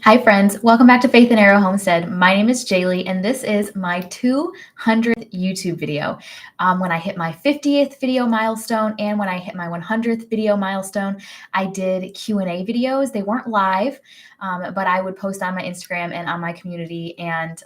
Hi, friends. Welcome back to Faith and Arrow Homestead. My name is Jaylee, and this is my 200th YouTube video. When I hit my 50th video milestone and when I hit my 100th video milestone, I did Q&A videos. They weren't live, but I would post on my Instagram and on my community and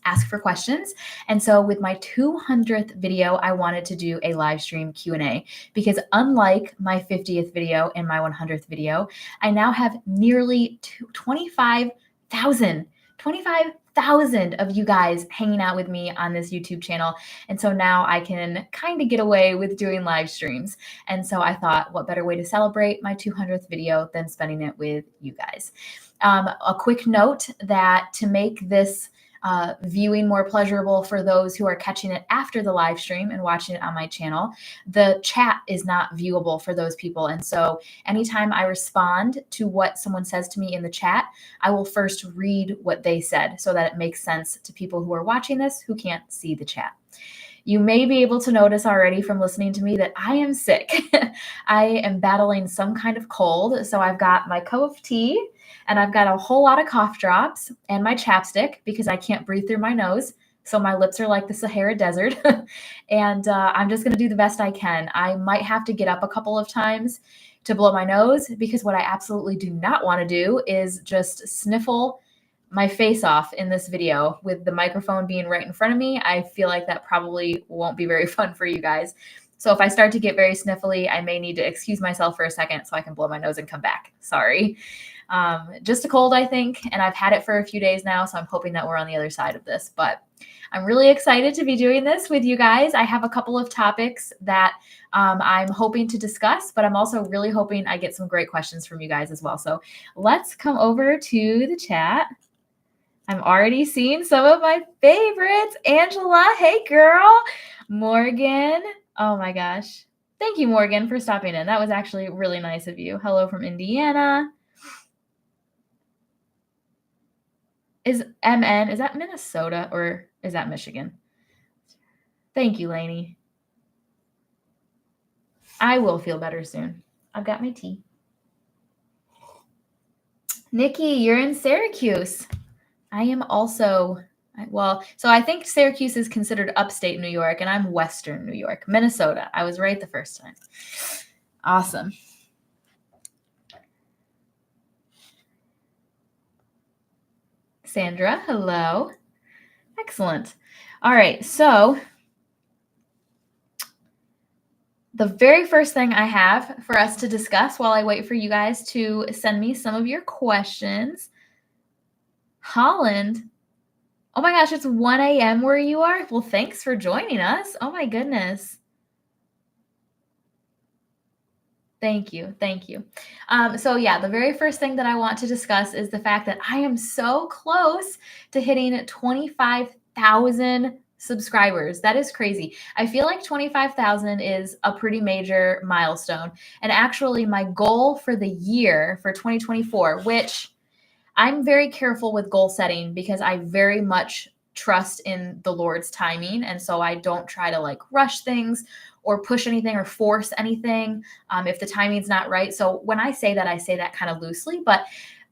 ask for questions. And so with my 200th video, I wanted to do a live stream Q&A because unlike my 50th video and my 100th video, I now have nearly 25,000 of you guys hanging out with me on this YouTube channel. And so now I can kind of get away with doing live streams. And so I thought, what better way to celebrate my 200th video than spending it with you guys? A quick note that to make this viewing more pleasurable for those who are catching it after the live stream and watching it on my channel, the chat is not viewable for those people. And so anytime I respond to what someone says to me in the chat, I will first read what they said so that it makes sense to people who are watching this who can't see the chat. You may be able to notice already from listening to me that I am sick. I am battling some kind of cold. So I've got my cup of tea and I've got a whole lot of cough drops and my chapstick because I can't breathe through my nose. So my lips are like the Sahara Desert. And I'm just going to do the best I can. I might have to get up a couple of times to blow my nose because what I absolutely do not want to do is just sniffle my face off in this video with the microphone being right in front of me. I feel like that probably won't be very fun for you guys. So if I start to get very sniffly, I may need to excuse myself for a second so I can blow my nose and come back. Sorry. Just a cold, I think, and I've had it for a few days now, so I'm hoping that we're on the other side of this. But I'm really excited to be doing this with you guys. I have a couple of topics that I'm hoping to discuss, but I'm also really hoping I get some great questions from you guys as well. So let's come over to the chat. I'm already seeing some of my favorites. Angela, hey girl. Morgan, oh my gosh. Thank you, Morgan, for stopping in. That was actually really nice of you. Hello from Indiana. Is MN, is that Minnesota or is that Michigan? Thank you, Lainey. I will feel better soon. I've got my tea. Nikki, you're in Syracuse. I am also, well, so I think Syracuse is considered upstate New York, and I'm Western New York, Minnesota. I was right the first time. Awesome. Sandra, hello. Excellent. All right, so the very first thing I have for us to discuss while I wait for you guys to send me some of your questions. Holland. Oh my gosh, it's 1 a.m. where you are? Well, thanks for joining us. Oh my goodness. Thank you. Thank you. So yeah, the very first thing that I want to discuss is the fact that I am so close to hitting 25,000 subscribers. That is crazy. I feel like 25,000 is a pretty major milestone. And actually my goal for the year for 2024, which I'm very careful with goal setting because I very much trust in the Lord's timing. And so I don't try to like rush things or push anything or force anything if the timing's not right. So when I say that kind of loosely, but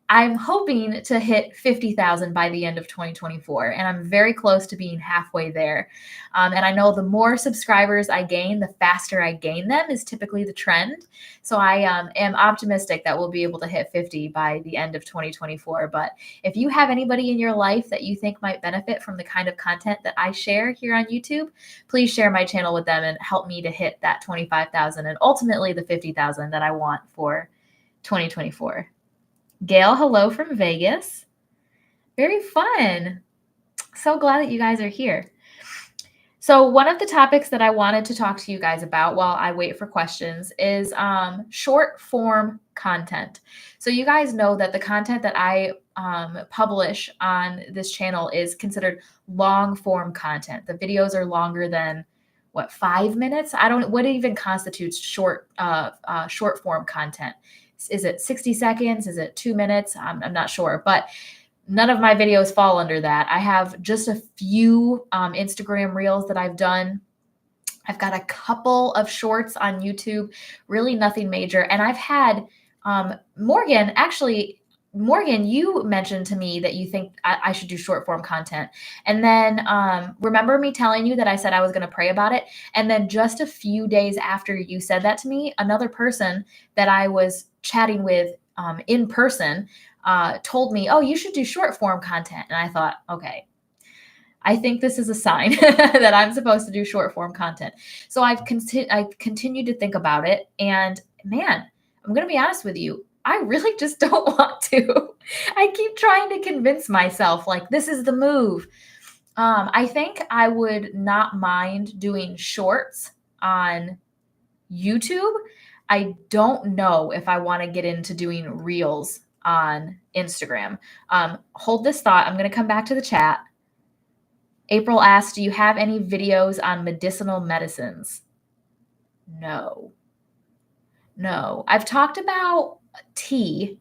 I'm hoping to hit 50,000 by the end of 2024, and I'm very close to being halfway there. And I know the more subscribers I gain, the faster I gain them is typically the trend. So I am optimistic that we'll be able to hit 50 by the end of 2024. But if you have anybody in your life that you think might benefit from the kind of content that I share here on YouTube, please share my channel with them and help me to hit that 25,000 and ultimately the 50,000 that I want for 2024. Gail, hello from Vegas. Very fun. So glad that you guys are here. So one of the topics that I wanted to talk to you guys about while I wait for questions is short form content. So you guys know that the content that I publish on this channel is considered long form content. The videos are longer than 5 minutes? What even constitutes short form content? Is it 60 seconds? Is it 2 minutes? I'm not sure, but none of my videos fall under that. I have just a few Instagram reels that I've done. I've got a couple of shorts on YouTube, really nothing major. And I've had Morgan, actually, Morgan, you mentioned to me that you think I should do short form content. And then remember me telling you that I said I was going to pray about it. And then just a few days after you said that to me, another person that I was chatting with in person told me, oh, you should do short form content. And I thought, okay, I think this is a sign that I'm supposed to do short form content. So I continued to think about it. And man, I'm going to be honest with you. I really just don't want to. I keep trying to convince myself like this is the move. I think I would not mind doing shorts on YouTube. I don't know if I want to get into doing reels on Instagram. Hold this thought. I'm going to come back to the chat. April asked, do you have any videos on medicinal medicines? No. I've talked about tea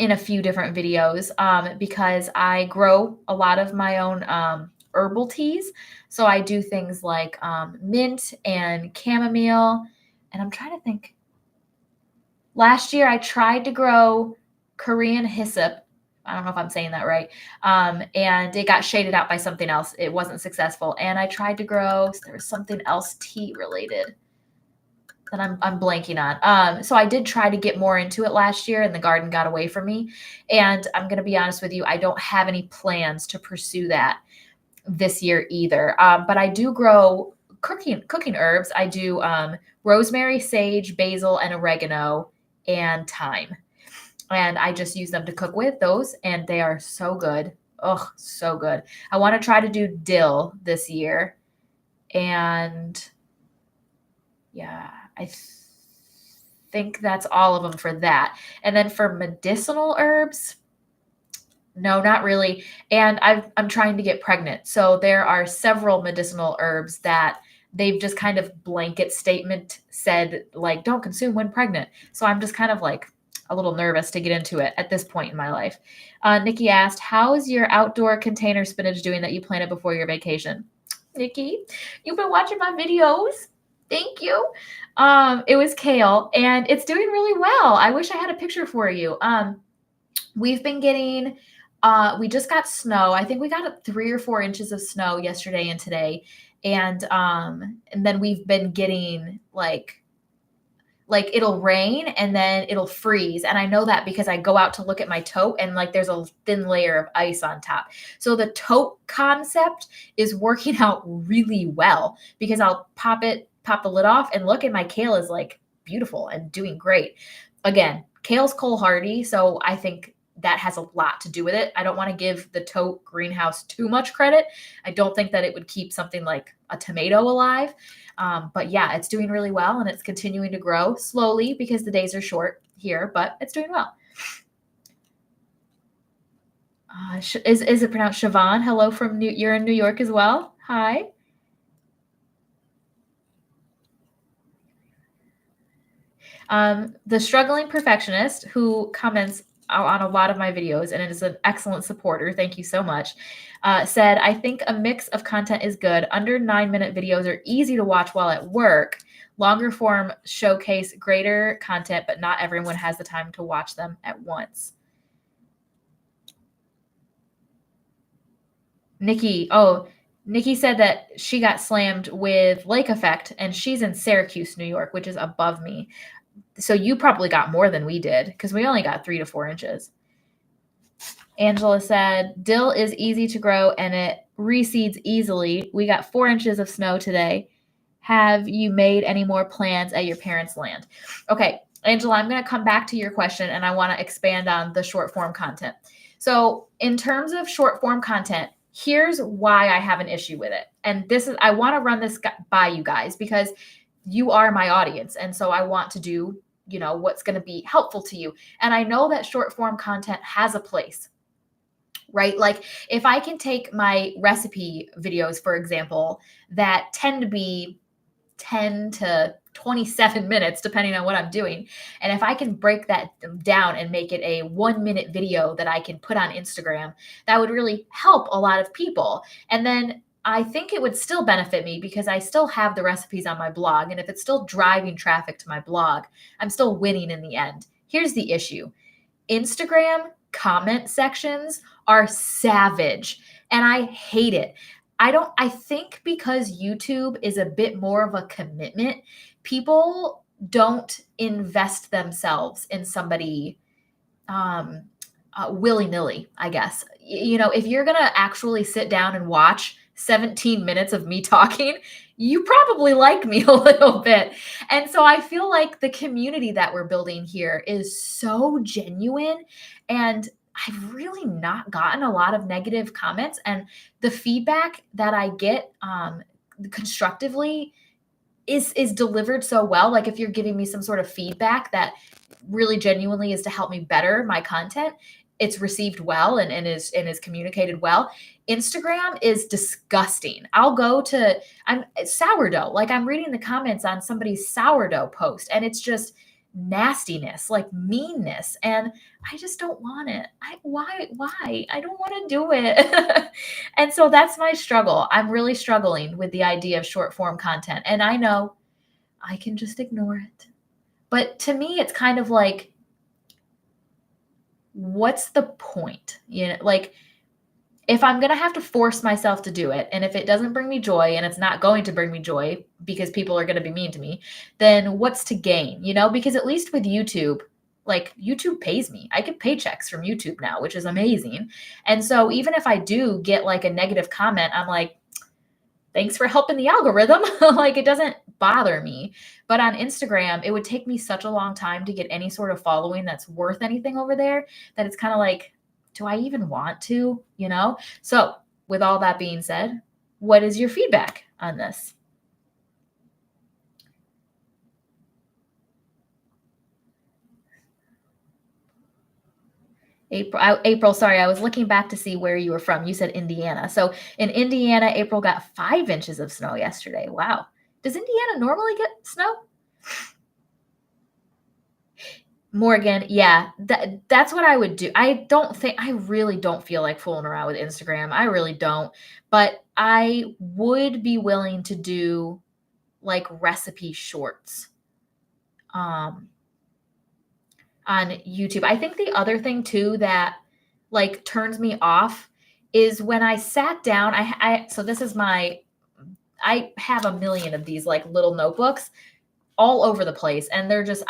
in a few different videos because I grow a lot of my own herbal teas. So I do things like mint and chamomile. And I'm trying to think. Last year, I tried to grow Korean hyssop. I don't know if I'm saying that right. And it got shaded out by something else. It wasn't successful. And I tried to grow, there was something else tea related that I'm blanking on. So I did try to get more into it last year and the garden got away from me. And I'm going to be honest with you, I don't have any plans to pursue that this year either. But I do grow cooking herbs. I do rosemary, sage, basil, and oregano and thyme. And I just use them to cook with those and they are so good. Oh, so good. I want to try to do dill this year. And yeah, I think that's all of them for that. And then for medicinal herbs, no, not really. And I'm trying to get pregnant. So there are several medicinal herbs that they've just kind of blanket statement said, like, don't consume when pregnant. So I'm just kind of like a little nervous to get into it at this point in my life. Nikki asked, how is your outdoor container spinach doing that you planted before your vacation? Nikki, you've been watching my videos. Thank you. It was kale and it's doing really well. I wish I had a picture for you. We've been getting, we just got snow. I think we got 3 or 4 inches of snow yesterday and today. And then we've been getting like it'll rain and then it'll freeze. And I know that because I go out to look at my tote and like there's a thin layer of ice on top. So the tote concept is working out really well because I'll pop the lid off and look, and my kale is like beautiful and doing great. Again, kale's cold hardy. So I think that has a lot to do with it. I don't want to give the tote greenhouse too much credit. I don't think that it would keep something like a tomato alive. But yeah, it's doing really well and it's continuing to grow slowly because the days are short here, but it's doing well. Is it pronounced Siobhan? Hello from you're in New York as well. Hi. The struggling perfectionist who comments on a lot of my videos and is an excellent supporter, thank you so much, said, I think a mix of content is good. Under 9-minute videos are easy to watch while at work. Longer form showcase greater content, but not everyone has the time to watch them at once. Nikki said that she got slammed with lake effect and she's in Syracuse, New York, which is above me. So you probably got more than we did because we only got 3 to 4 inches. Angela said, dill is easy to grow and it reseeds easily. We got 4 inches of snow today. Have you made any more plans at your parents' land? Okay, Angela, I'm going to come back to your question and I want to expand on the short form content. So in terms of short form content, here's why I have an issue with it. And I want to run this by you guys because you are my audience. And so I want to do, what's going to be helpful to you. And I know that short form content has a place, right? Like if I can take my recipe videos, for example, that tend to be 10 to 27 minutes, depending on what I'm doing. And if I can break that down and make it a 1-minute video that I can put on Instagram, that would really help a lot of people. And then I think it would still benefit me because I still have the recipes on my blog. And if it's still driving traffic to my blog, I'm still winning in the end. Here's the issue. Instagram comment sections are savage, and I hate it. I think because YouTube is a bit more of a commitment, people don't invest themselves in somebody um, willy-nilly, I guess. If you're going to actually sit down and watch 17 minutes of me talking, you probably like me a little bit. And so I feel like the community that we're building here is so genuine, and I've really not gotten a lot of negative comments, and the feedback that I get constructively is delivered so well. Like if you're giving me some sort of feedback that really genuinely is to help me better my content, it's received well and is communicated well. Instagram is disgusting. I'm sourdough. Like I'm reading the comments on somebody's sourdough post, and it's just nastiness, like meanness. And I just don't want it. Why? I don't want to do it. And so that's my struggle. I'm really struggling with the idea of short form content. And I know I can just ignore it. But to me, it's kind of like, what's the point? Like if I'm going to have to force myself to do it, and if it doesn't bring me joy, and it's not going to bring me joy because people are going to be mean to me, then what's to gain? Because at least with YouTube, like YouTube pays me. I get paychecks from YouTube now, which is amazing. And so even if I do get like a negative comment, I'm like, thanks for helping the algorithm. Like it doesn't bother me. But on Instagram, it would take me such a long time to get any sort of following that's worth anything over there that it's kind of like, do I even want to, So with all that being said, what is your feedback on this? April, sorry, I was looking back to see where you were from. You said Indiana. So in Indiana, April got 5 inches of snow yesterday. Wow. Does Indiana normally get snow? Morgan, yeah, that's what I would do. I really don't feel like fooling around with Instagram. I really don't. But I would be willing to do like recipe shorts on YouTube. I think the other thing too that like turns me off is when I sat down, so this is I have a million of these like little notebooks all over the place, and they're just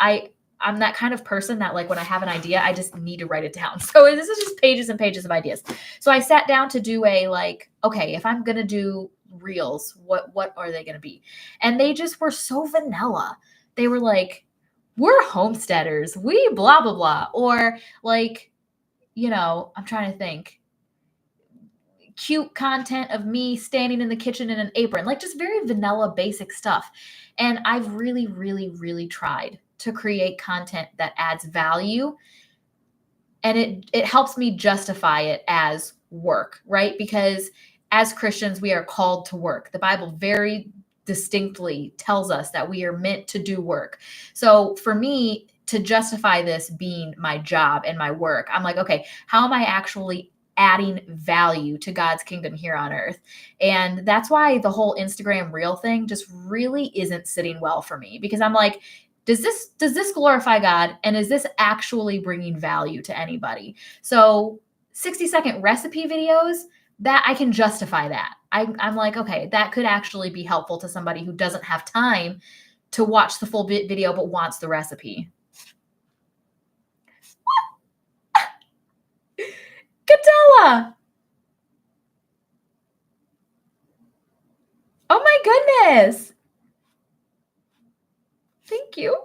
I'm that kind of person that like when I have an idea, I just need to write it down. So this is just pages and pages of ideas. So I sat down to do okay, if I'm going to do reels, what are they going to be? And they just were so vanilla. They were like, we're homesteaders, we blah, blah, blah. Or like, I'm trying to think. Cute content of me standing in the kitchen in an apron, like just very vanilla, basic stuff. And I've really, really, really tried to create content that adds value, and it helps me justify it as work, right? Because as Christians, we are called to work. The Bible very distinctly tells us that we are meant to do work. So for me to justify this being my job and my work, I'm like, okay, how am I actually adding value to God's kingdom here on earth? And that's why the whole Instagram reel thing just really isn't sitting well for me, because I'm like, does this glorify God? And is this actually bringing value to anybody? So 60-second recipe videos, that I can justify that. I'm like, okay, that could actually be helpful to somebody who doesn't have time to watch the full video but wants the recipe. Catella! Oh my goodness! Thank you.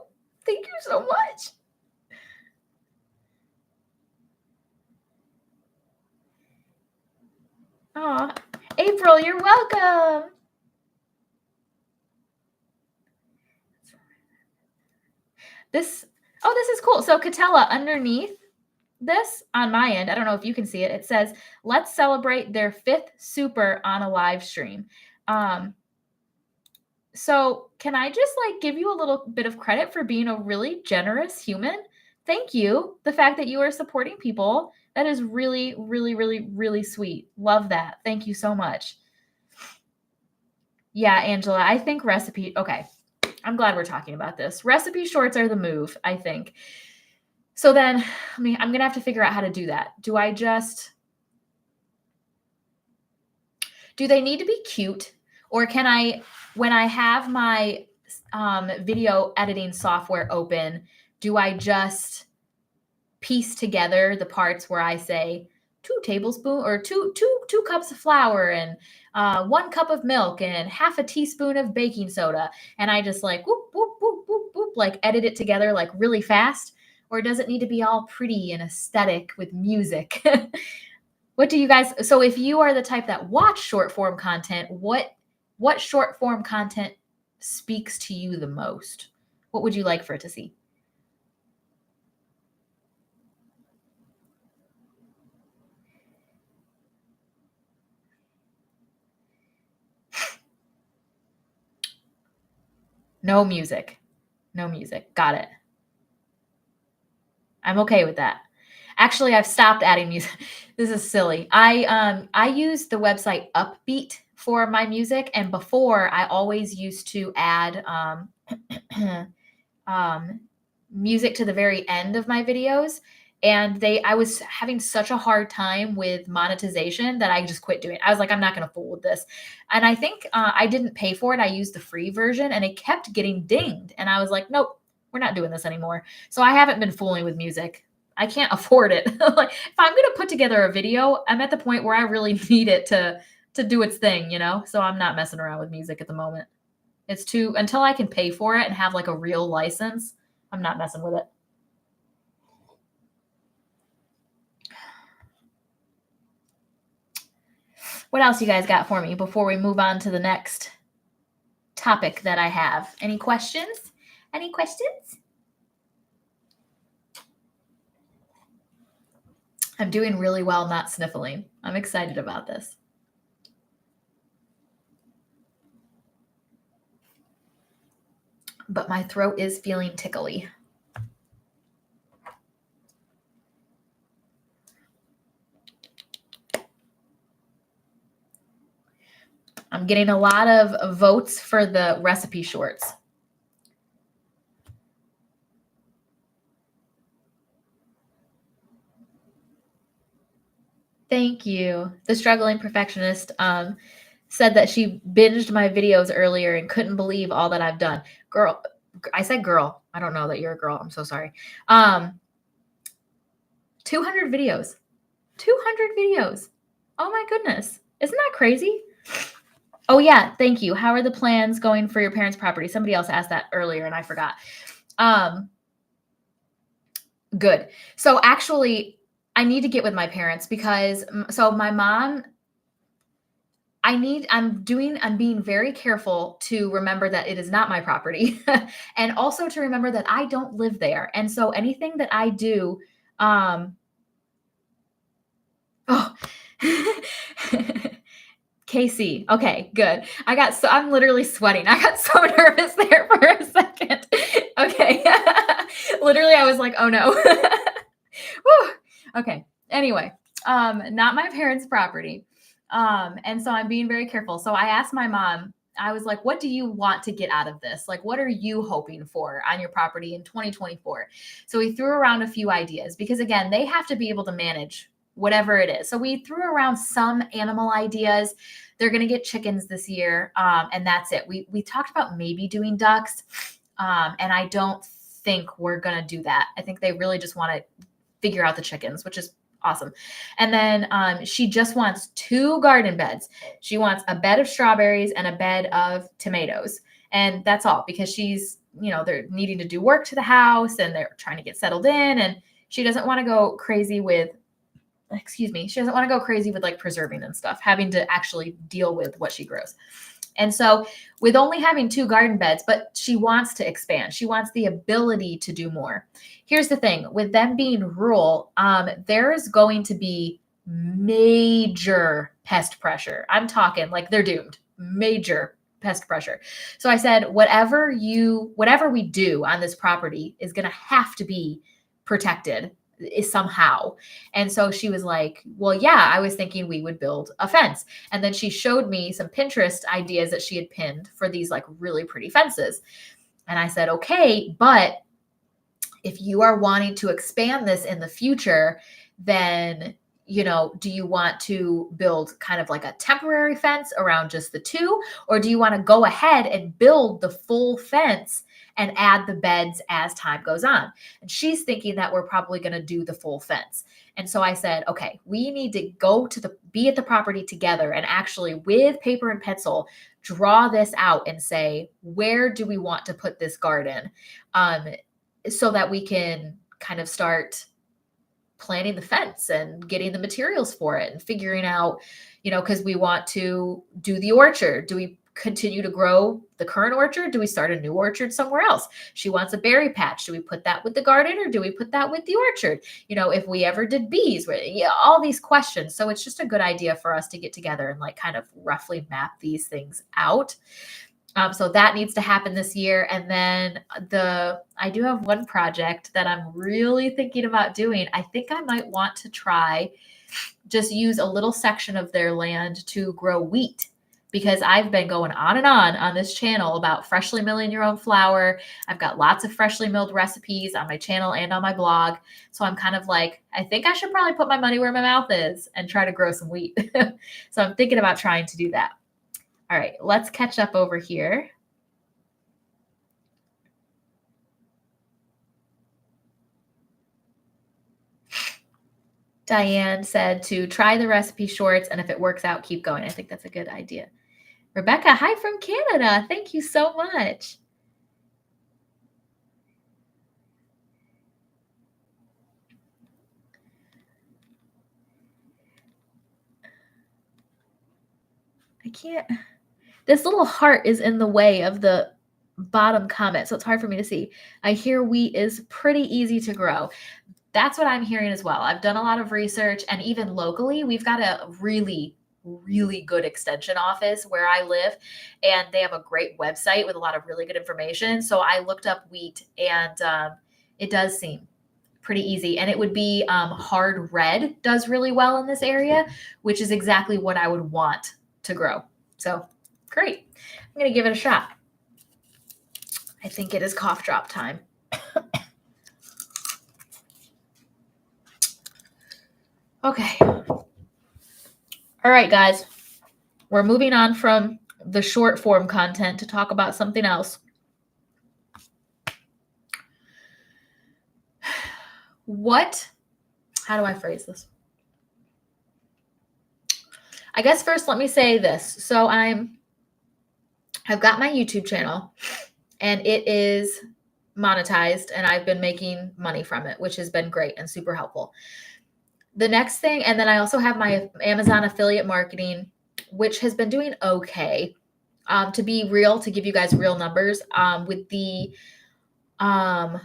Thank you so much. Oh, April, you're welcome. This is cool. So Catella, underneath this on my end, I don't know if you can see it. It says, let's celebrate their 5th super on a live stream. So can I just like give you a little bit of credit for being a really generous human? Thank you. The fact that you are supporting people, that is really, really, really, really sweet. Love that. Thank you so much. Yeah, Angela, I think okay. I'm glad we're talking about this. Recipe shorts are the move, I think. So then, I'm going to have to figure out how to do that. Do they need to be cute? Or can I, when I have my video editing software open, do I just piece together the parts where I say 2 tablespoons or two cups of flour and 1 cup of milk and half a teaspoon of baking soda, and I just like whoop whoop whoop whoop whoop, like edit it together like really fast? Or does it need to be all pretty and aesthetic with music? What do you guys, so if you are the type that watch short form content, what short form content speaks to you the most? What would you like for it to see? No music. No music. Got it. I'm okay with that. Actually, I've stopped adding music. This is silly. I use the website Upbeat for my music, and before I always used to add um, music to the very end of my videos, and I was having such a hard time with monetization that I just quit doing it. I was like, I'm not going to fool with this. And I think I didn't pay for it. I used the free version, and it kept getting dinged. And I was like, nope, we're not doing this anymore. So I haven't been fooling with music. I can't afford it. Like, if I'm going to put together a video, I'm at the point where I really need it to do its thing, you know? So I'm not messing around with music at the moment. It's too, until I can pay for it and have like a real license, I'm not messing with it. What else you guys got for me before we move on to the next topic that I have? Any questions? Any questions? I'm doing really well not sniffling. I'm excited about this. But my throat is feeling tickly. I'm getting a lot of votes for the recipe shorts. Thank you. The struggling perfectionist said that she binged my videos earlier and couldn't believe all that I've done. Girl, I said girl. I don't know that you're a girl. I'm so sorry. 200 videos. 200 videos. Oh my goodness. Isn't that crazy? Oh yeah, thank you. How are the plans going for your parents' property? Somebody else asked that earlier and I forgot. Good. So actually, I need to get with my parents because so my mom, I'm being very careful to remember that it is not my property and also to remember that I don't live there. And so anything that I do, oh, KC. Okay, good. I'm literally sweating. I got so nervous there for a second. Okay. Literally, I was like, oh no. Okay. Anyway, not my parents' property. And so I'm being very careful. So I asked my mom, I was like, what do you want to get out of this? Like, what are you hoping for on your property in 2024? So we threw around a few ideas because, again, they have to be able to manage whatever it is. So we threw around some animal ideas. They're going to get chickens this year. And that's it. We talked about maybe doing ducks. And I don't think we're going to do that. I think they really just want to figure out the chickens, which is awesome. And then she just wants 2 garden beds. She wants a bed of strawberries and a bed of tomatoes. And that's all because she's, they're needing to do work to the house and they're trying to get settled in. And she doesn't want to go crazy with, she doesn't want to go crazy with like preserving and stuff, having to actually deal with what she grows. And so with only having 2 garden beds, but she wants to expand. She wants the ability to do more. Here's the thing, with them being rural, there's going to be major pest pressure. I'm talking like they're doomed, major pest pressure. So I said, whatever we do on this property is going to have to be protected somehow. And so she was like, well, yeah, I was thinking we would build a fence. And then she showed me some Pinterest ideas that she had pinned for these like really pretty fences. And I said, okay, but if you are wanting to expand this in the future, then, do you want to build kind of like a temporary fence around just the two, or do you want to go ahead and build the full fence and add the beds as time goes on? And she's thinking that we're probably going to do the full fence. And so I said, okay, we need to be at the property together and actually with paper and pencil, draw this out and say, where do we want to put this garden? So that we can kind of start planning the fence and getting the materials for it and figuring out, because we want to do the orchard. Do we continue to grow the current orchard? Do we start a new orchard somewhere else? She wants a berry patch. Do we put that with the garden or do we put that with the orchard? If we ever did bees, all these questions. So it's just a good idea for us to get together and like kind of roughly map these things out. So that needs to happen this year. And then I do have one project that I'm really thinking about doing. I think I might want to try just use a little section of their land to grow wheat, because I've been going on and on this channel about freshly milling your own flour. I've got lots of freshly milled recipes on my channel and on my blog. So I'm kind of like, I think I should probably put my money where my mouth is and try to grow some wheat. So I'm thinking about trying to do that. All right, let's catch up over here. Diane said to try the recipe shorts, and if it works out, keep going. I think that's a good idea. Rebecca, hi from Canada. Thank you so much. I can't. This little heart is in the way of the bottom comment, so it's hard for me to see. I hear wheat is pretty easy to grow. That's what I'm hearing as well. I've done a lot of research, and even locally, we've got a really, really good extension office where I live, and they have a great website with a lot of really good information. So I looked up wheat, and it does seem pretty easy. And it would be hard red does really well in this area, which is exactly what I would want to grow. So great. I'm going to give it a shot. I think it is cough drop time. Okay. All right, guys. We're moving on from the short form content to talk about something else. How do I phrase this? I guess first let me say this. So I've got my YouTube channel and it is monetized and I've been making money from it, which has been great and super helpful. The next thing, and then I also have my Amazon affiliate marketing, which has been doing okay. To be real, to give you guys real numbers, with the Amazon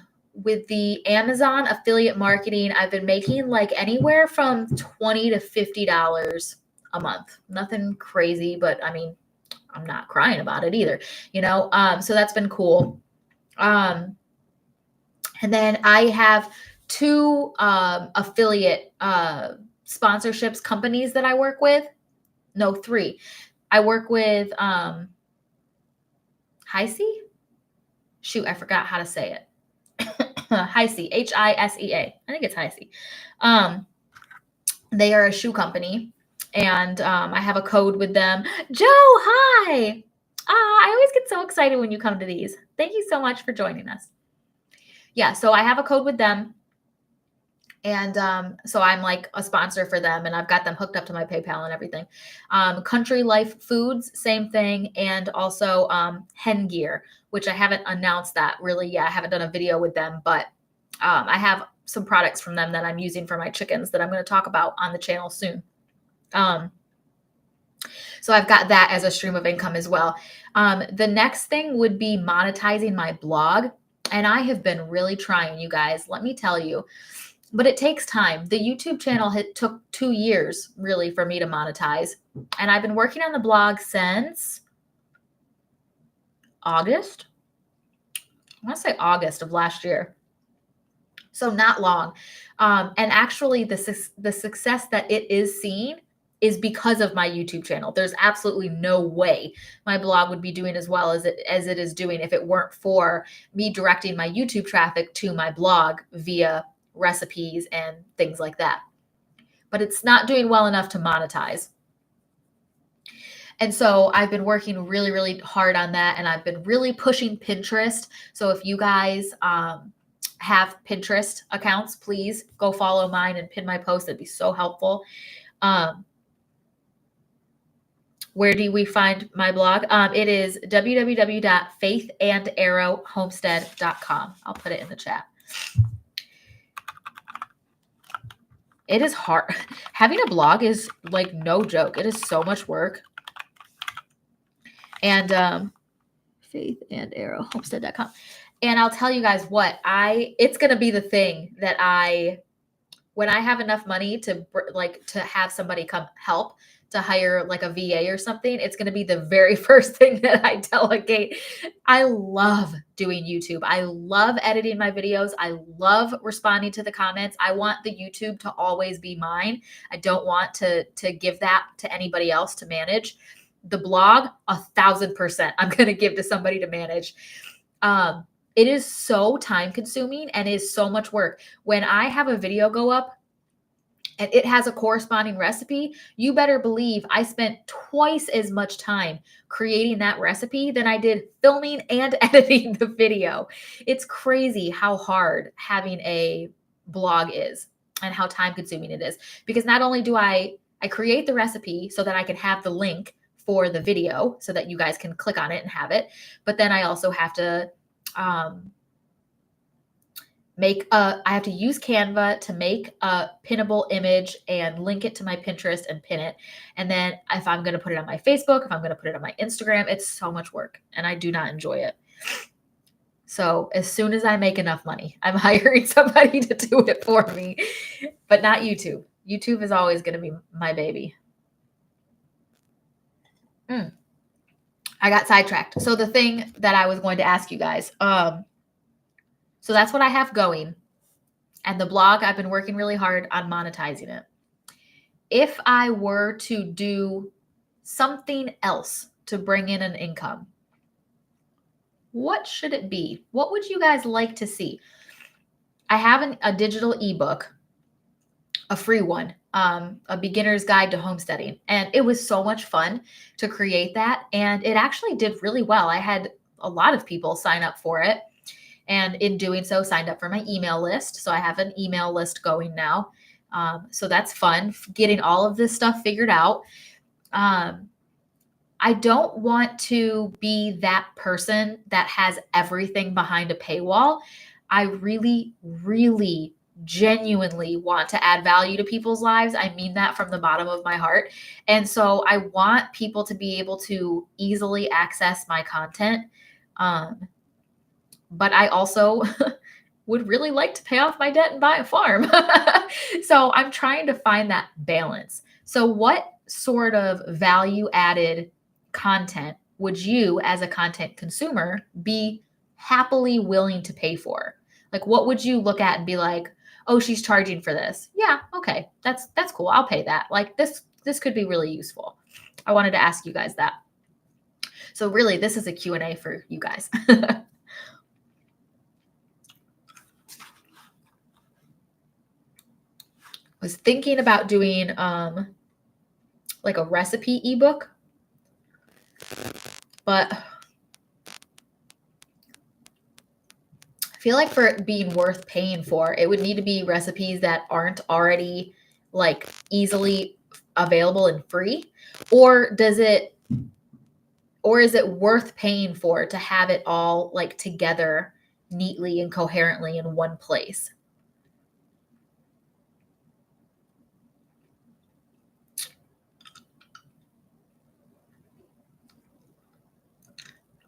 affiliate marketing, I've been making like anywhere from $20 to $50 a month. Nothing crazy, but I mean, I'm not crying about it either, so that's been cool. And then I have 2 affiliate sponsorships companies that I work with. No, 3. I work with Hisea. Shoot, I forgot how to say it. Hisea, Hisea. I think it's Hisea. They are a shoe company, and I have a code with them. Joe, hi. I always get so excited when you come to these. Thank you so much for joining us. Yeah, so I have a code with them. And so I'm like a sponsor for them, and I've got them hooked up to my PayPal and everything. Country Life Foods, same thing. And also Hen Gear, which I haven't announced that really yet. I haven't done a video with them, but I have some products from them that I'm using for my chickens that I'm going to talk about on the channel soon. So I've got that as a stream of income as well. The next thing would be monetizing my blog. And I have been really trying, you guys, let me tell you. But it takes time. The YouTube channel took 2 years really for me to monetize. And I've been working on the blog since August. I want to say August of last year. So not long. And actually the success that it is seeing is because of my YouTube channel. There's absolutely no way my blog would be doing as well as it is doing if it weren't for me directing my YouTube traffic to my blog via recipes and things like that. But it's not doing well enough to monetize. And so I've been working really, really hard on that. And I've been really pushing Pinterest. So if you guys have Pinterest accounts, please go follow mine and pin my post. That'd be so helpful. Where do we find my blog? It is www.faithandarrowhomestead.com. I'll put it in the chat. It is hard. Having a blog is like no joke. It is so much work. And faithandarrowhomestead.com. And I'll tell you guys what, it's going to be the thing that when I have enough money to have somebody come help, to hire like a VA or something, it's going to be the very first thing that I delegate. I love doing YouTube. I love editing my videos. I love responding to the comments. I want the YouTube to always be mine. I don't want to give that to anybody else to manage. The blog, 1,000%, I'm going to give to somebody to manage. It is so time consuming and is so much work. When I have a video go up and it has a corresponding recipe, you better believe I spent twice as much time creating that recipe than I did filming and editing the video. It's crazy how hard having a blog is and how time consuming it is. Because not only do I create the recipe so that I can have the link for the video so that you guys can click on it and have it, but then I also have to I have to use Canva to make a pinnable image and link it to my Pinterest and pin it. And then if I'm going to put it on my Facebook, if I'm going to put it on my Instagram, it's so much work and I do not enjoy it. So as soon as I make enough money, I'm hiring somebody to do it for me, but not YouTube. YouTube is always going to be my baby. I got sidetracked. So the thing that I was going to ask you guys, so that's what I have going. And the blog, I've been working really hard on monetizing it. If I were to do something else to bring in an income, what should it be? What would you guys like to see? I have a digital ebook, a free one, a beginner's guide to homesteading. And it was so much fun to create that. And it actually did really well. I had a lot of people sign up for it. And in doing so, signed up for my email list. So I have an email list going now. So that's fun, getting all of this stuff figured out. I don't want to be that person that has everything behind a paywall. I really, really genuinely want to add value to people's lives. I mean that from the bottom of my heart. And so I want people to be able to easily access my content. But I also would really like to pay off my debt and buy a farm. So I'm trying to find that balance. So what sort of value added content would you as a content consumer be happily willing to pay for? Like, what would you look at and be like, oh, she's charging for this. Yeah. Okay. That's cool. I'll pay that. Like this could be really useful. I wanted to ask you guys that. So really, this is a Q&A for you guys. Was thinking about doing like a recipe ebook, but I feel like for it being worth paying for, it would need to be recipes that aren't already like easily available and free, or is it worth paying for to have it all like together neatly and coherently in one place?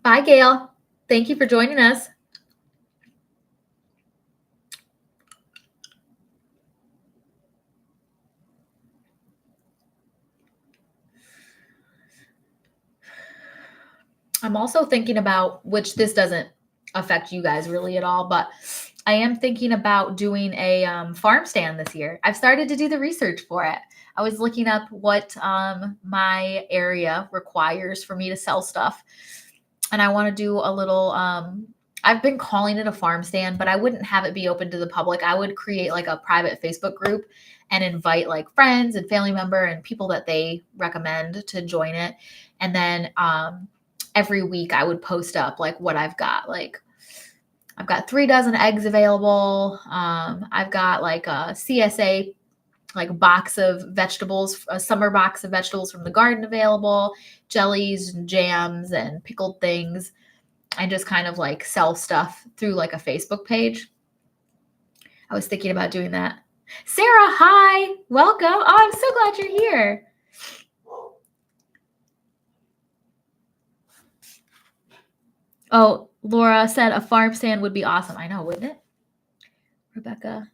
Bye, Gail. Thank you for joining us. I'm also thinking about, which this doesn't affect you guys really at all, but I am thinking about doing a farm stand this year. I've started to do the research for it. I was looking up what my area requires for me to sell stuff. And I want to do a little, I've been calling it a farm stand, but I wouldn't have it be open to the public. I would create like a private Facebook group and invite like friends and family member and people that they recommend to join it. And then every week I would post up like what I've got. Like I've got 3 dozen eggs available. I've got like a CSA like box of vegetables, a summer box of vegetables from the garden available, jellies and jams and pickled things, and just kind of like sell stuff through like a Facebook page. I was thinking about doing that. Sarah, hi, welcome. Oh, I'm so glad you're here. Oh, Laura said a farm stand would be awesome. I know, wouldn't it? Rebecca.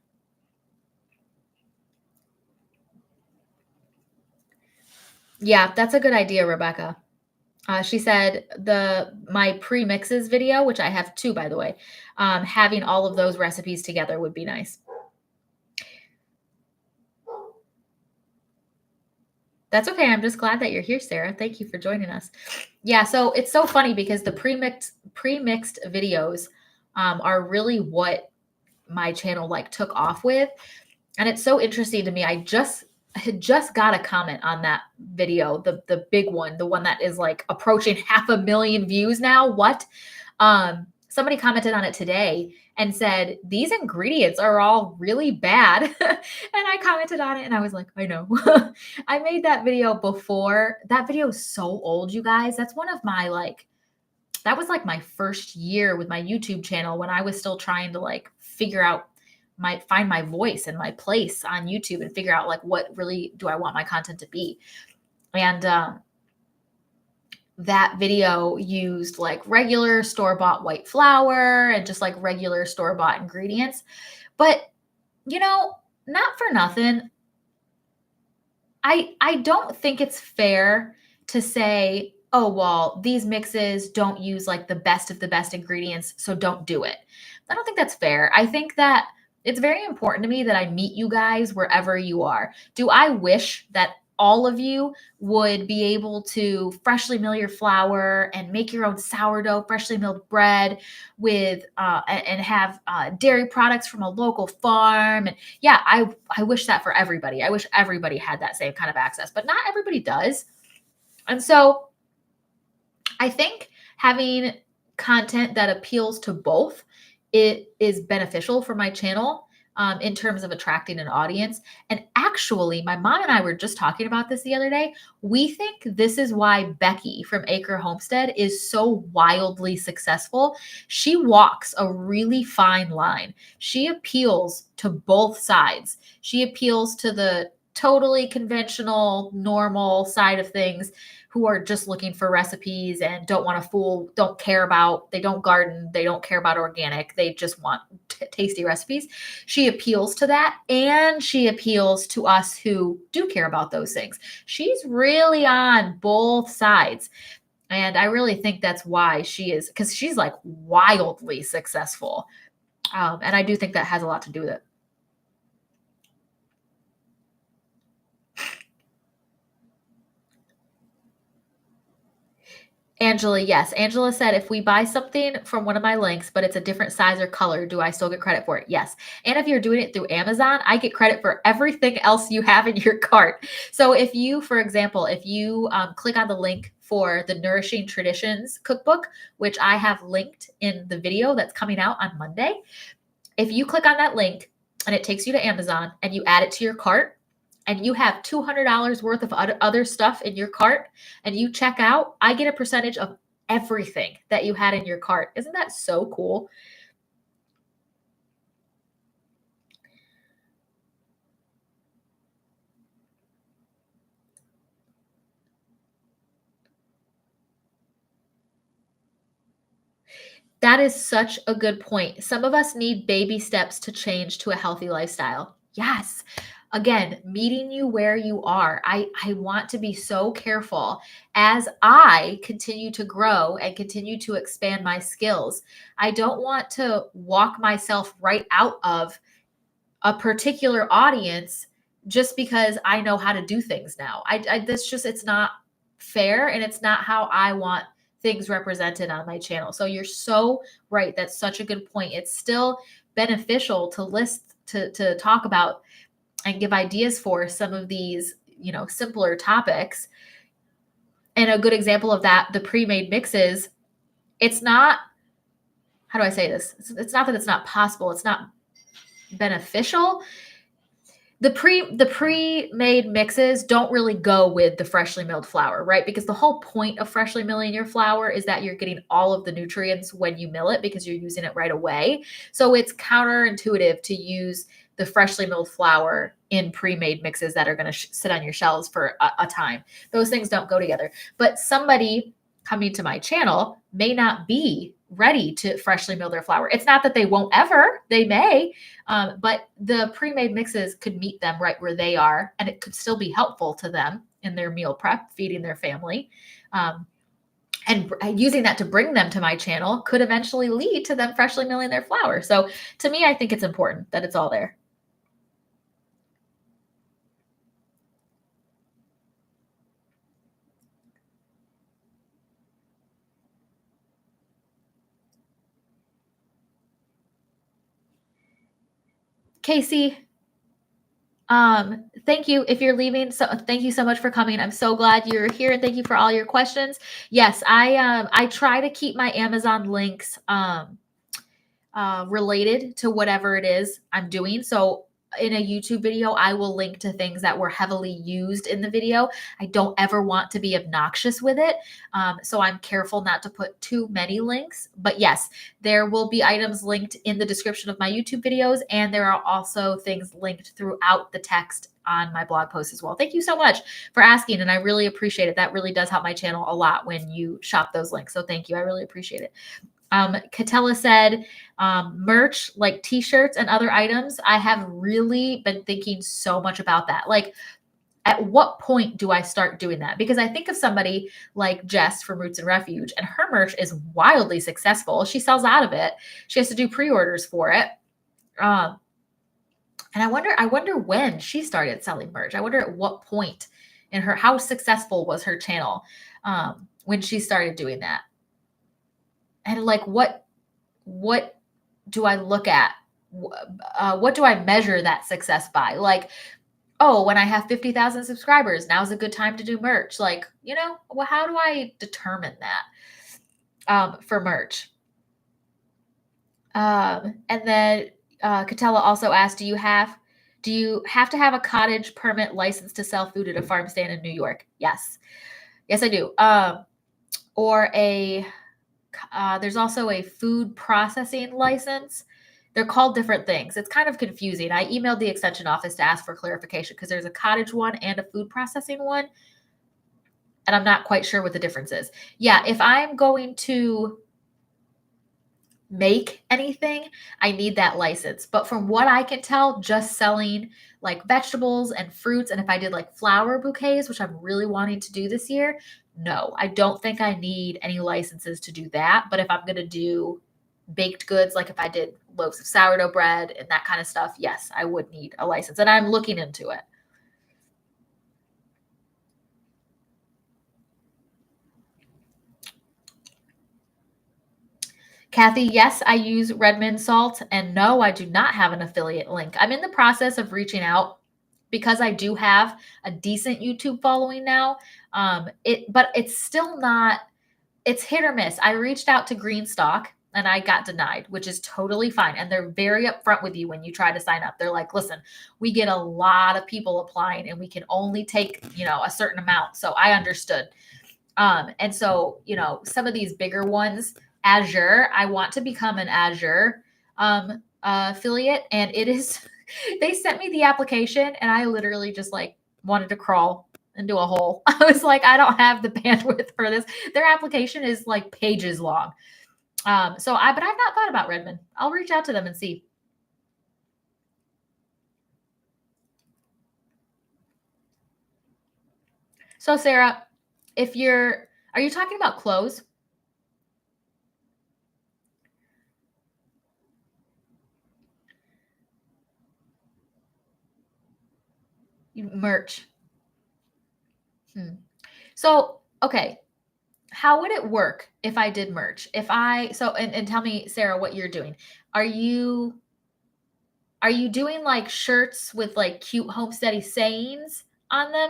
Yeah, that's a good idea, Rebecca. She said my pre-mixes video, which I have 2, by the way, having all of those recipes together would be nice. That's okay. I'm just glad that you're here, Sarah. Thank you for joining us. Yeah, so it's so funny because the pre-mixed videos are really what my channel like took off with, and it's so interesting to me. I had just got a comment on that video, the big one, the one that is like approaching 500,000 views now. What? Somebody commented on it today and said, these ingredients are all really bad. And I commented on it and I was like, I know. I made that video before. That video is so old, you guys. That's one of my that was like my first year with my YouTube channel when I was still trying to like figure out find my voice and my place on YouTube and figure out like what really do I want my content to be. And that video used like regular store-bought white flour and just like regular store-bought ingredients. But not for nothing, I don't think it's fair to say, oh, well, these mixes don't use like the best of the best ingredients, so don't do it. I don't think that's fair. I think that it's very important to me that I meet you guys wherever you are. Do I wish that all of you would be able to freshly mill your flour and make your own sourdough, freshly milled bread with and have dairy products from a local farm? And yeah, I wish that for everybody. I wish everybody had that same kind of access, but not everybody does. And so I think having content that appeals to both, it is beneficial for my channel in terms of attracting an audience. And actually, my mom and I were just talking about this the other day. We think this is why Becky from Acre Homestead is so wildly successful. She walks a really fine line. She appeals to both sides. She appeals to the totally conventional, normal side of things who are just looking for recipes and don't want to fool, they don't garden, they don't care about organic, they just want tasty recipes. She appeals to that, and she appeals to us who do care about those things. She's really on both sides. And I really think that's why she is, because she's like wildly successful. And I do think that has a lot to do with it. Angela, yes. Angela said, if we buy something from one of my links, but it's a different size or color, do I still get credit for it? Yes. And if you're doing it through Amazon, I get credit for everything else you have in your cart. So if you, for example, if you click on the link for the Nourishing Traditions cookbook, which I have linked in the video that's coming out on Monday, if you click on that link and it takes you to Amazon and you add it to your cart, and you have $200 worth of other stuff in your cart and you check out, I get a percentage of everything that you had in your cart. Isn't that so cool? That is such a good point. Some of us need baby steps to change to a healthy lifestyle. Yes. again, meeting you where you are. I want to be so careful as I continue to grow and continue to expand my skills. I don't want to walk myself right out of a particular audience just because I know how to do things now. That's just, it's not fair, and it's not how I want things represented on my channel. So you're so right. That's such a good point. It's still beneficial to to talk about and give ideas for some of these, simpler topics. And a good example of that, the pre-made mixes, it's not, how do I say this? It's not that it's not possible. It's not beneficial. The pre-made mixes don't really go with the freshly milled flour, right? Because the whole point of freshly milling your flour is that you're getting all of the nutrients when you mill it because you're using it right away. So it's counterintuitive to use the freshly milled flour in pre-made mixes that are going to sit on your shelves for a time. Those things don't go together. But somebody coming to my channel may not be ready to freshly mill their flour. It's not that they won't ever, they may, but the pre-made mixes could meet them right where they are, and it could still be helpful to them in their meal prep, feeding their family. And using that to bring them to my channel could eventually lead to them freshly milling their flour. So to me, I think it's important that it's all there. Casey, thank you. If you're leaving, so thank you so much for coming. I'm so glad you're here, and thank you for all your questions. Yes, I try to keep my Amazon links related to whatever it is I'm doing. So in a YouTube video, I will link to things that were heavily used in the video. I don't ever want to be obnoxious with it. So I'm careful not to put too many links. But yes, there will be items linked in the description of my YouTube videos. And there are also things linked throughout the text on my blog post as well. Thank you so much for asking. And I really appreciate it. That really does help my channel a lot when you shop those links. So thank you. I really appreciate it. Katella said, merch like t-shirts and other items. I have really been thinking so much about that. Like, at what point do I start doing that? Because I think of somebody like Jess from Roots and Refuge, and her merch is wildly successful. She sells out of it. She has to do pre-orders for it. And I wonder when she started selling merch. I wonder at what point in how successful was her channel when she started doing that. And like, what do I look at? What do I measure that success by? Like, oh, when I have 50,000 subscribers, now's a good time to do merch. Like, well, how do I determine that for merch? And then Katella also asked, do you have to have a cottage permit license to sell food at a farm stand in New York? Yes, I do. Or there's also a food processing license. They're called different things. It's kind of confusing. I emailed the extension office to ask for clarification because there's a cottage one and a food processing one, and I'm not quite sure what the difference is. Yeah, if I'm going to make anything, I need that license. But from what I can tell, just selling like vegetables and fruits, and if I did like flower bouquets, which I'm really wanting to do this year, no, I don't think I need any licenses to do that. But if I'm going to do baked goods, like if I did loaves of sourdough bread and that kind of stuff, yes, I would need a license, and I'm looking into it. Kathy, yes, I use Redmond salt, and no, I do not have an affiliate link. I'm in the process of reaching out because I do have a decent YouTube following now. But it's still not, it's hit or miss. I reached out to Greenstock and I got denied, which is totally fine. And they're very upfront with you when you try to sign up. They're like, listen, we get a lot of people applying and we can only take, a certain amount. So I understood. And so, some of these bigger ones, Azure, I want to become an Azure affiliate, and it is, they sent me the application and I literally just like wanted to crawl into a hole. I was like, I don't have the bandwidth for this. Their application is like pages long. But I've not thought about Redmond. I'll reach out to them and see. So Sarah, are you talking about clothes? Merch. So, okay. How would it work if I did merch? And tell me, Sarah, what you're doing. Are you doing like shirts with like cute homesteady sayings on them?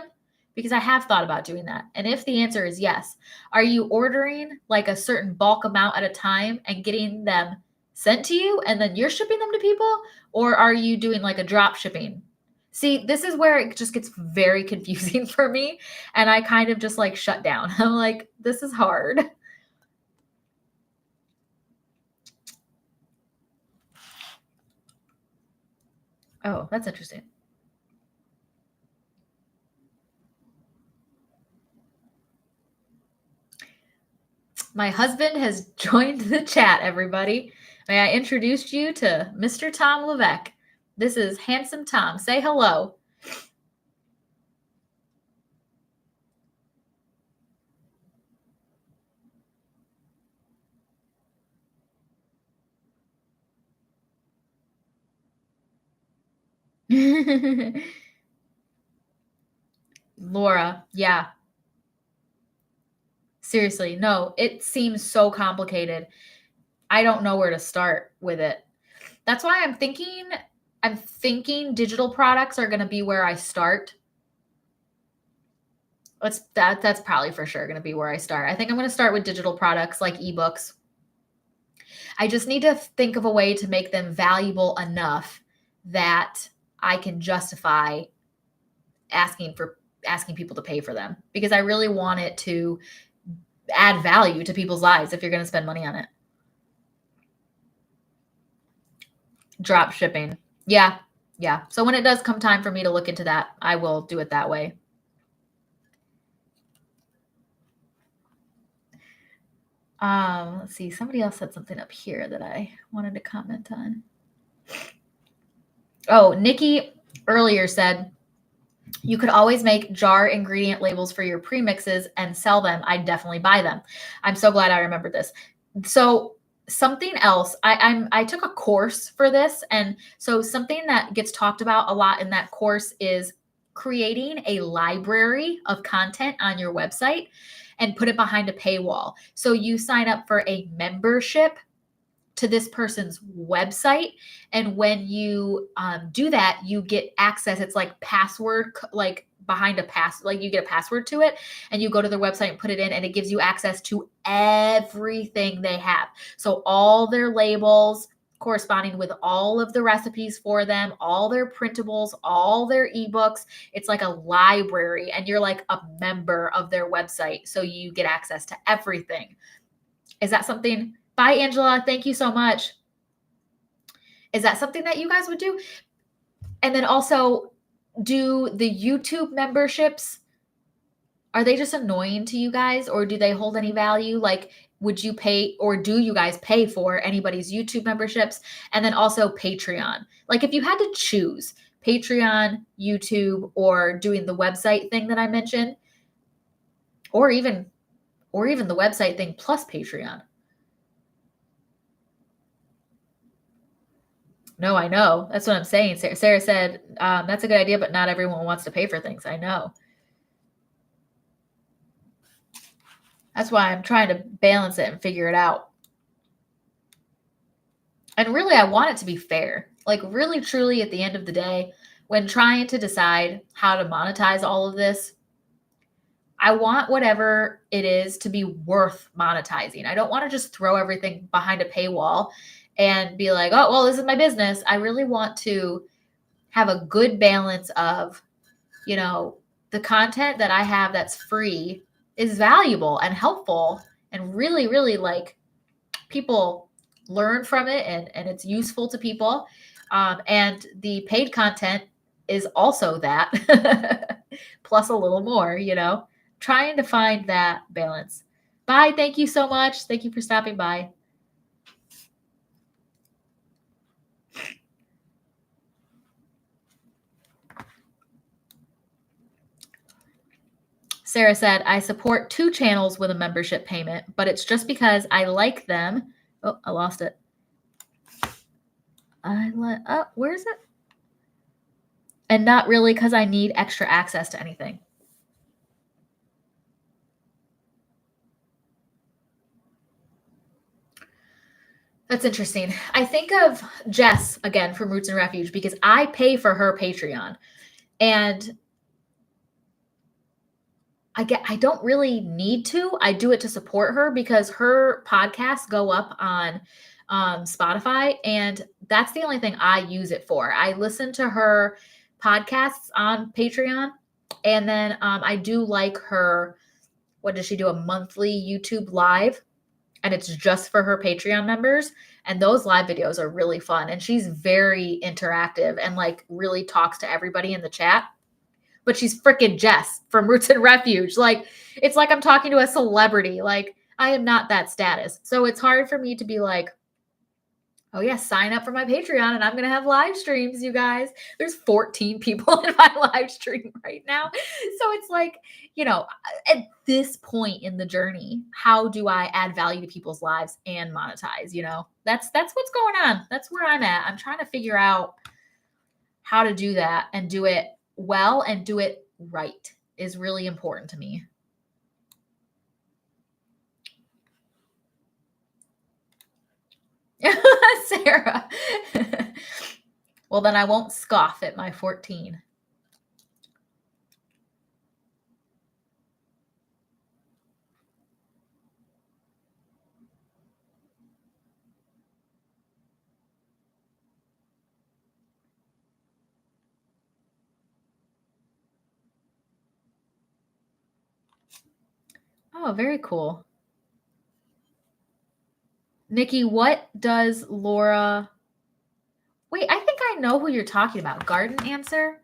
Because I have thought about doing that. And if the answer is yes, are you ordering like a certain bulk amount at a time and getting them sent to you and then you're shipping them to people? Or are you doing like a drop shipping? See, this is where it just gets very confusing for me. And I kind of just like shut down. I'm like, this is hard. Oh, that's interesting. My husband has joined the chat, everybody. May I introduce you to Mr. Tom Levesque? This is Handsome Tom. Say hello. Laura, yeah. Seriously, no, it seems so complicated. I don't know where to start with it. That's why I'm thinking digital products are going to be where I start. That's probably for sure going to be where I start. I think I'm going to start with digital products like ebooks. I just need to think of a way to make them valuable enough that I can justify asking people to pay for them because I really want it to add value to people's lives if you're going to spend money on it. Drop shipping. Yeah. Yeah. So when it does come time for me to look into that, I will do it that way. Let's see. Somebody else said something up here that I wanted to comment on. Oh, Nikki earlier said you could always make jar ingredient labels for your premixes and sell them. I'd definitely buy them. I'm so glad I remembered this. So something else, I took a course for this, and so something that gets talked about a lot in that course is creating a library of content on your website and put it behind a paywall. So you sign up for a membership to this person's website, and when you do that, you get access. It's like password, like behind a pass, like you get a password to it, and you go to their website and put it in, and it gives you access to everything they have. So all their labels corresponding with all of the recipes for them, all their printables, all their ebooks. It's like a library, and you're like a member of their website, so you get access to everything. Is that something? Bye, Angela. Thank you so much. Is that something that you guys would do? And then also, do the YouTube memberships, are they just annoying to you guys, or do they hold any value? Like, would you pay, or do you guys pay for anybody's YouTube memberships? And then also Patreon. Like, if you had to choose Patreon, YouTube, or doing the website thing that I mentioned, or even the website thing plus Patreon. No, I know. That's what I'm saying. Sarah said, that's a good idea, but not everyone wants to pay for things. I know. That's why I'm trying to balance it and figure it out. And really, I want it to be fair. Like, really, truly, at the end of the day, when trying to decide how to monetize all of this, I want whatever it is to be worth monetizing. I don't want to just throw everything behind a paywall and be like, oh, well, this is my business. I really want to have a good balance of, the content that I have that's free is valuable and helpful and really, really like people learn from it, and it's useful to people. And the paid content is also that plus a little more, trying to find that balance. Bye. Thank you so much. Thank you for stopping by. Sarah said, I support 2 channels with a membership payment, but it's just because I like them. Oh, I lost it. Where is it? And not really because I need extra access to anything. That's interesting. I think of Jess again from Roots and Refuge because I pay for her Patreon, and I don't really need to. I do it to support her because her podcasts go up on Spotify, and that's the only thing I use it for. I listen to her podcasts on Patreon, and then I do like her. What does she do? A monthly YouTube live, and it's just for her Patreon members. And those live videos are really fun. And she's very interactive and like really talks to everybody in the chat. But she's freaking Jess from Roots and Refuge. Like, it's like I'm talking to a celebrity. Like, I am not that status. So it's hard for me to be like, oh yeah, sign up for my Patreon and I'm going to have live streams, you guys. There's 14 people in my live stream right now. So it's like, at this point in the journey, how do I add value to people's lives and monetize, That's what's going on. That's where I'm at. I'm trying to figure out how to do that and do it well and do it right is really important to me. Sarah. Well, then I won't scoff at my 14. Oh, very cool. Nikki, what does Laura... Wait, I think I know who you're talking about. Garden Answer?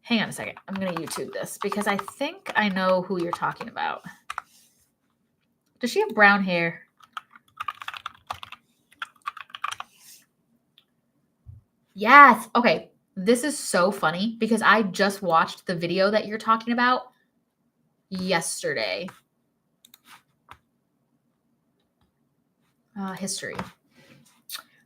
Hang on a second. I'm going to YouTube this because I think I know who you're talking about. Does she have brown hair? Yes. Okay. This is so funny because I just watched the video that you're talking about yesterday. History.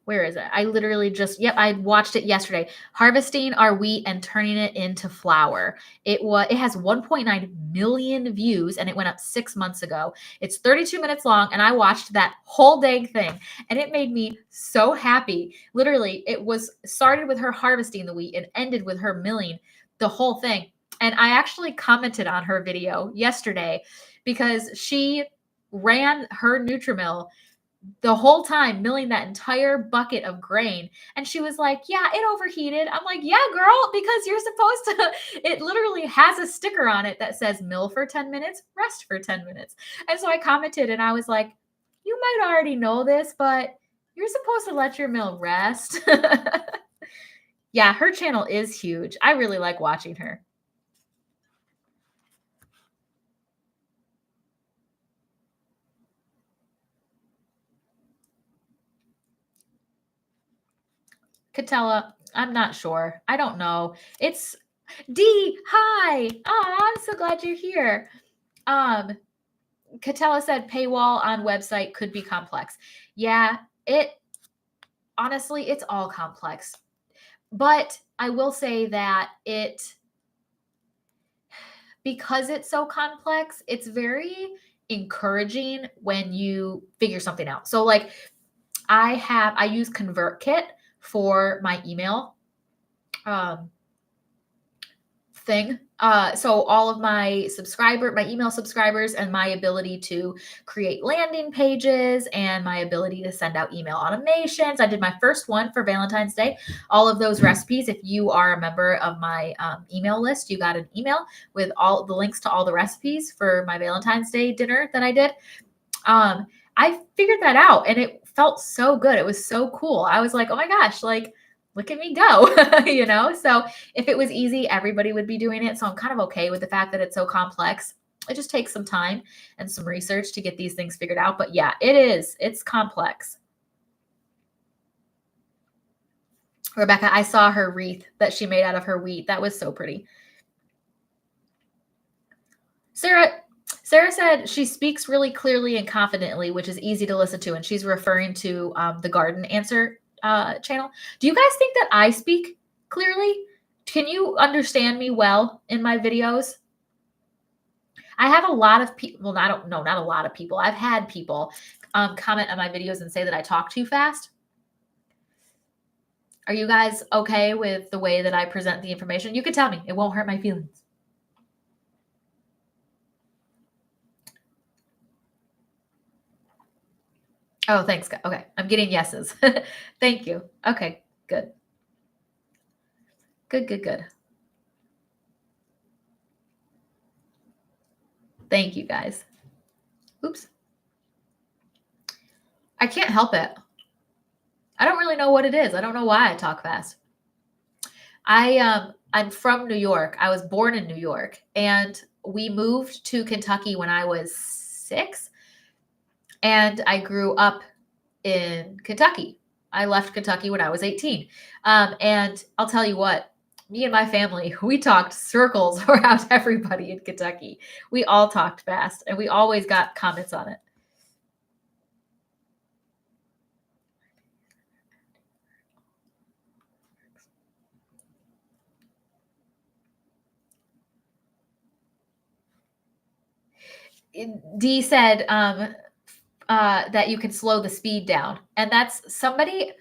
Where is it? I literally I watched it yesterday. Harvesting our wheat and turning it into flour. It has 1.9 million views and it went up 6 months ago. It's 32 minutes long and I watched that whole dang thing and it made me so happy. Literally, it was started with her harvesting the wheat and ended with her milling the whole thing. And I actually commented on her video yesterday because she ran her Nutrimill the whole time milling that entire bucket of grain. And she was like, yeah, it overheated. I'm like, yeah, girl, because you're supposed to, it literally has a sticker on it that says mill for 10 minutes, rest for 10 minutes. And so I commented and I was like, you might already know this, but you're supposed to let your mill rest. Yeah, her channel is huge. I really like watching her. Catella, I'm not sure. I don't know. It's D. Hi. Oh, I'm so glad you're here. Catella said paywall on website could be complex. Yeah, honestly, it's all complex. But I will say that because it's so complex, it's very encouraging when you figure something out. So like I use ConvertKit for my email thing. So all of my email subscribers and my ability to create landing pages and my ability to send out email automations. I did my first one for Valentine's Day. All of those recipes, if you are a member of my email list, you got an email with all the links to all the recipes for my Valentine's Day dinner that I did. I figured that out and it felt so good. It was so cool. I was like, oh my gosh, like, look at me go, So if it was easy, everybody would be doing it. So I'm kind of okay with the fact that it's so complex. It just takes some time and some research to get these things figured out. But yeah, it's complex. Rebecca, I saw her wreath that she made out of her wheat. That was so pretty. Sarah said she speaks really clearly and confidently, which is easy to listen to, and she's referring to the Garden Answer channel. Do you guys think that I speak clearly? Can you understand me well in my videos? I have a lot of people. Well, not a lot of people. I've had people comment on my videos and say that I talk too fast. Are you guys okay with the way that I present the information? You can tell me. It won't hurt my feelings. Oh, thanks. Okay. I'm getting yeses. Thank you. Okay. Good. Good. Thank you, guys. Oops. I can't help it. I don't really know what it is. I don't know why I talk fast. I'm from New York. I was born in New York, and we moved to Kentucky when I was 6, and I grew up in Kentucky. I left Kentucky when I was 18. And I'll tell you what, me and my family, we talked circles around everybody in Kentucky. We all talked fast, and we always got comments on it. D said that you can slow the speed down. And that's somebody,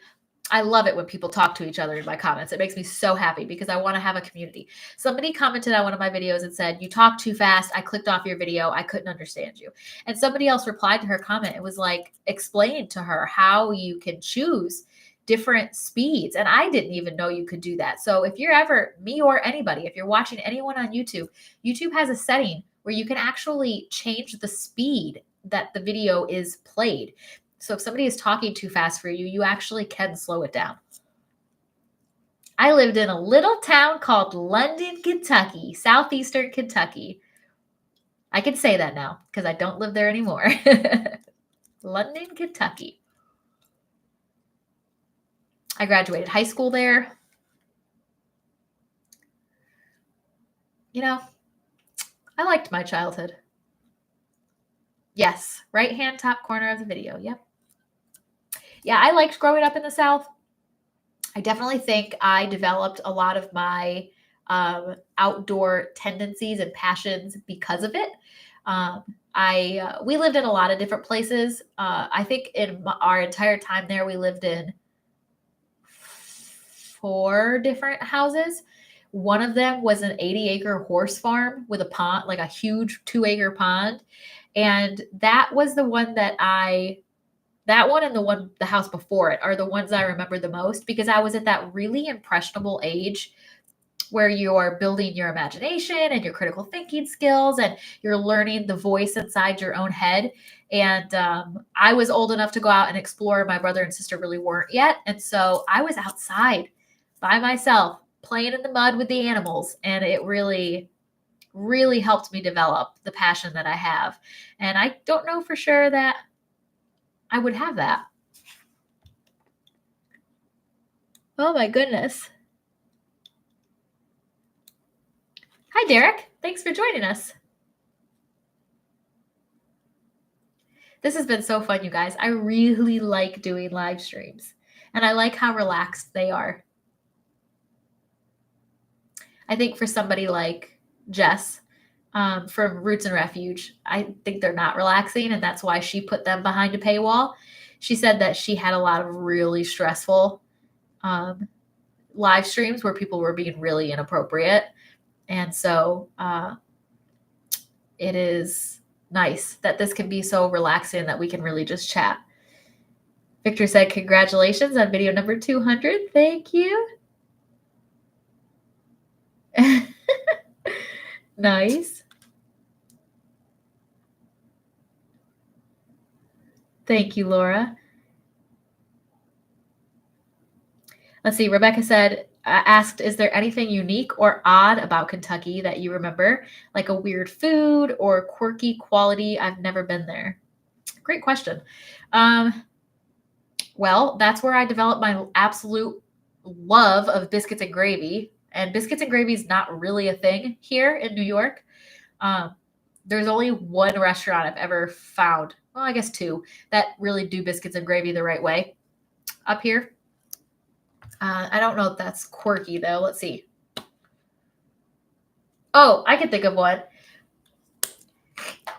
I love it when people talk to each other in my comments. It makes me so happy because I want to have a community. Somebody commented on one of my videos and said, "You talk too fast. I clicked off your video. I couldn't understand you." And somebody else replied to her comment. It was like, explain to her how you can choose different speeds. And I didn't even know you could do that. So if you're ever, me or anybody, if you're watching anyone on YouTube, YouTube has a setting where you can actually change the speed that the video is played. So if somebody is talking too fast for you, you actually can slow it down. I lived in a little town called London, Kentucky, southeastern Kentucky. I can say that now because I don't live there anymore. London, Kentucky. I graduated high school there. You know, I liked my childhood. Yes, right-hand top corner of the video. Yep. Yeah, I liked growing up in the South. I definitely think I developed a lot of my outdoor tendencies and passions because of it. We lived in a lot of different places. I think in our entire time there, we lived in 4 different houses. One of them was an 80-acre horse farm with a pond, like a huge 2-acre pond. And that was the one that that one and the house before it are the ones I remember the most because I was at that really impressionable age where you're building your imagination and your critical thinking skills and you're learning the voice inside your own head. And I was old enough to go out and explore. My brother and sister really weren't yet. And so I was outside by myself playing in the mud with the animals. And it really, really helped me develop the passion that I have. And I don't know for sure that I would have that. Oh my goodness. Hi, Derek. Thanks for joining us. This has been so fun, you guys. I really like doing live streams, and I like how relaxed they are. I think for somebody like Jess from Roots and Refuge, I think they're not relaxing, and that's why she put them behind a paywall. She said that she had a lot of really stressful live streams where people were being really inappropriate. And so it is nice that this can be so relaxing that we can really just chat. Victor said, congratulations on video number 200. Thank you. Nice. Thank you, Laura. Let's see. Rebecca said, asked, is there anything unique or odd about Kentucky that you remember, like a weird food or quirky quality? I've never been there. Great question. Well, that's where I developed my absolute love of biscuits and gravy. And biscuits and gravy is not really a thing here in New York. There's only one restaurant I've ever found, well, I guess two, that really do biscuits and gravy the right way up here. I don't know if that's quirky though. Let's see. Oh, I can think of one.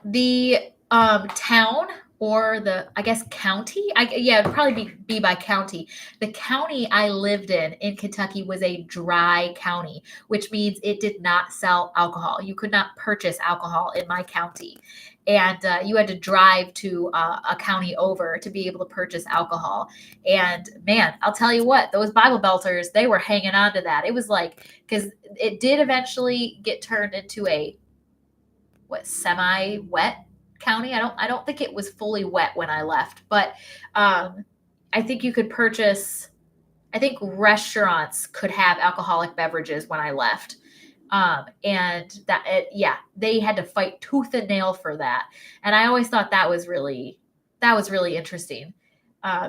The town or the, I guess, county. Yeah, it'd probably be by county. The county I lived in Kentucky was a dry county, which means it did not sell alcohol. You could not purchase alcohol in my county. And you had to drive to a county over to be able to purchase alcohol. And man, I'll tell you what, those Bible Belters, they were hanging on to that. It was like, because it did eventually get turned into a semi-wet county. I don't think it was fully wet when I left, but I think you could purchase. I think restaurants could have alcoholic beverages when I left, and they had to fight tooth and nail for that. And I always thought that was really interesting.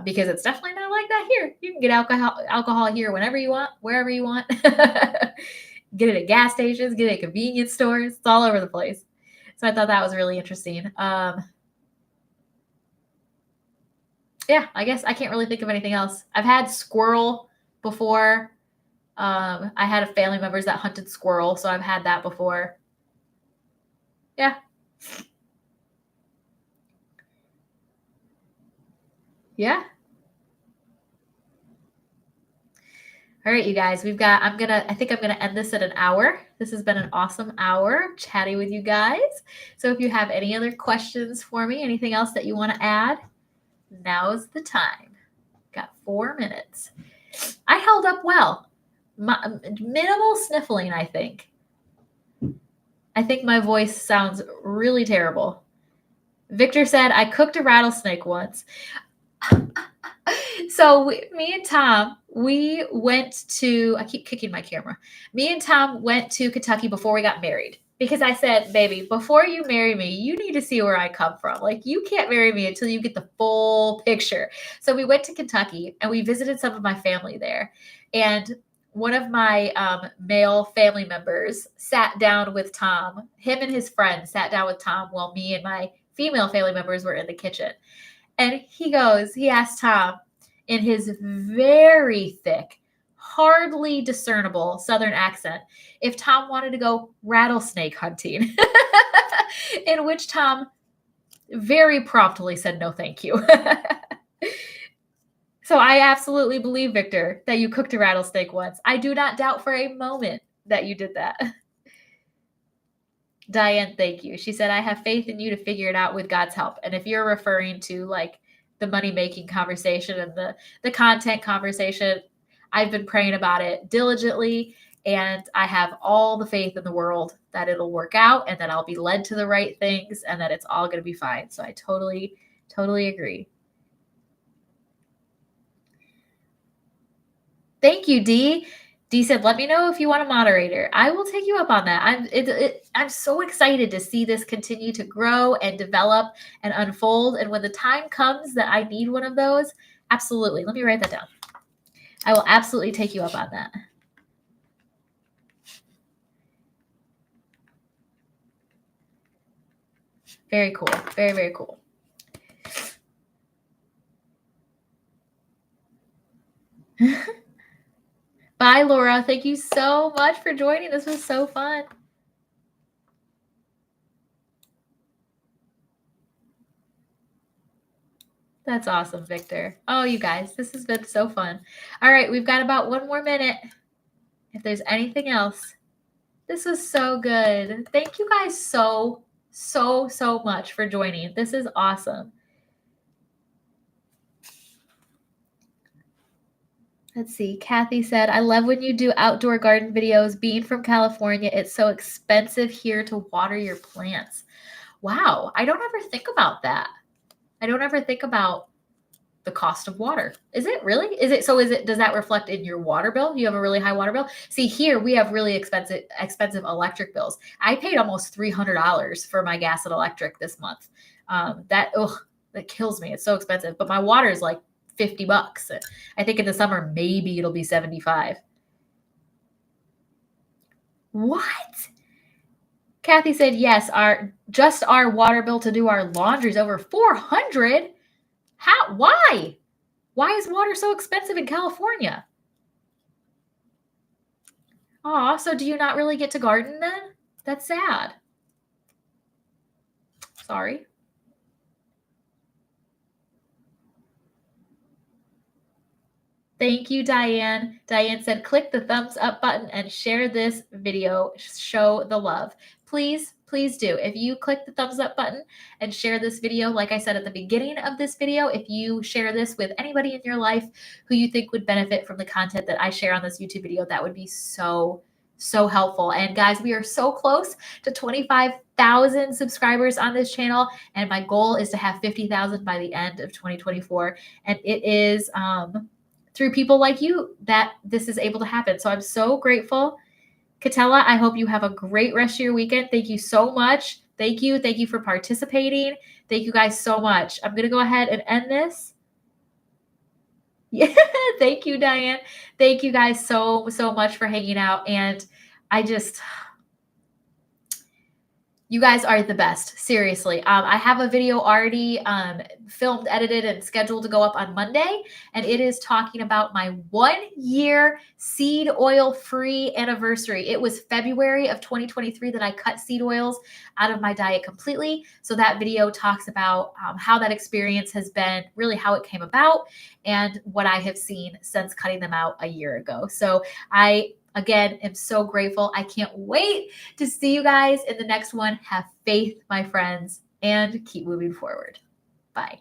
Because it's definitely not like that here. You can get alcohol here whenever you want, wherever you want. Get it at gas stations, get it at convenience stores. It's all over the place. So I thought that was really interesting. Yeah, I guess I can't really think of anything else. I've had squirrel before. I had a family members that hunted squirrel, so I've had that before. Yeah. Yeah. All right, you guys, I think I'm gonna end this at an hour. This has been an awesome hour chatting with you guys. So if you have any other questions for me, anything else that you want to add, now's the time. Got 4 minutes. I held up well. Minimal sniffling, I think. I think my voice sounds really terrible. Victor said, I cooked a rattlesnake once. So me and Tom, we went to, I keep kicking my camera. Me and Tom went to Kentucky before we got married because I said, baby, before you marry me, you need to see where I come from. Like, you can't marry me until you get the full picture. So we went to Kentucky and we visited some of my family there. And one of my male family members sat down with Tom. Him and his friend sat down with Tom while me and my female family members were in the kitchen. And he asked Tom in his very thick, hardly discernible Southern accent if Tom wanted to go rattlesnake hunting, in which Tom very promptly said, no, thank you. So I absolutely believe, Victor, that you cooked a rattlesnake once. I do not doubt for a moment that you did that. Diane, thank you. She said, I have faith in you to figure it out with God's help. And if you're referring to like the money-making conversation and the content conversation, I've been praying about it diligently, and I have all the faith in the world that it'll work out and that I'll be led to the right things and that it's all going to be fine. So I totally, totally agree. Thank you, Dee. Dee said, let me know if you want a moderator. I will take you up on that. I'm so excited to see this continue to grow and develop and unfold. And when the time comes that I need one of those, absolutely. Let me write that down. I will absolutely take you up on that. Very cool. Very, very cool. Bye, Laura. Thank you so much for joining. This was so fun. That's awesome, Victor. Oh, you guys, this has been so fun. All right, we've got about 1 more minute. If there's anything else, this was so good. Thank you guys so much for joining. This is awesome. Let's see. Kathy said, I love when you do outdoor garden videos. Being from California, it's so expensive here to water your plants. Wow. I don't ever think about that. I don't ever think about the cost of water. Is it really? Does that reflect in your water bill? You have a really high water bill? See, here we have really expensive electric bills. I paid almost $300 for my gas and electric this month. That kills me. It's so expensive. But my water is like $50. I think in the summer, maybe it'll be $75. What? Kathy said, yes, our water bill to do our laundry is over $400. Why? Why is water so expensive in California? Aw, so do you not really get to garden then? That's sad. Sorry. Thank you, Diane. Diane said, click the thumbs up button and share this video. Show the love. Please, please do. If you click the thumbs up button and share this video, like I said at the beginning of this video, if you share this with anybody in your life who you think would benefit from the content that I share on this YouTube video, that would be so helpful. And guys, we are so close to 25,000 subscribers on this channel, and my goal is to have 50,000 by the end of 2024. And it is through people like you that this is able to happen. So I'm so grateful. Katella, I hope you have a great rest of your weekend. Thank you so much. Thank you. Thank you for participating. Thank you guys so much. I'm going to go ahead and end this. Yeah, thank you, Diane. Thank you guys so much for hanging out. And you guys are the best. Seriously. I have a video already filmed, edited, and scheduled to go up on Monday. And it is talking about my 1-year seed oil free anniversary. It was February of 2023 that I cut seed oils out of my diet completely. So that video talks about how that experience has been, really how it came about, and what I have seen since cutting them out a year ago. So again, am so grateful. I can't wait to see you guys in the next one. Have faith, my friends, and keep moving forward. Bye.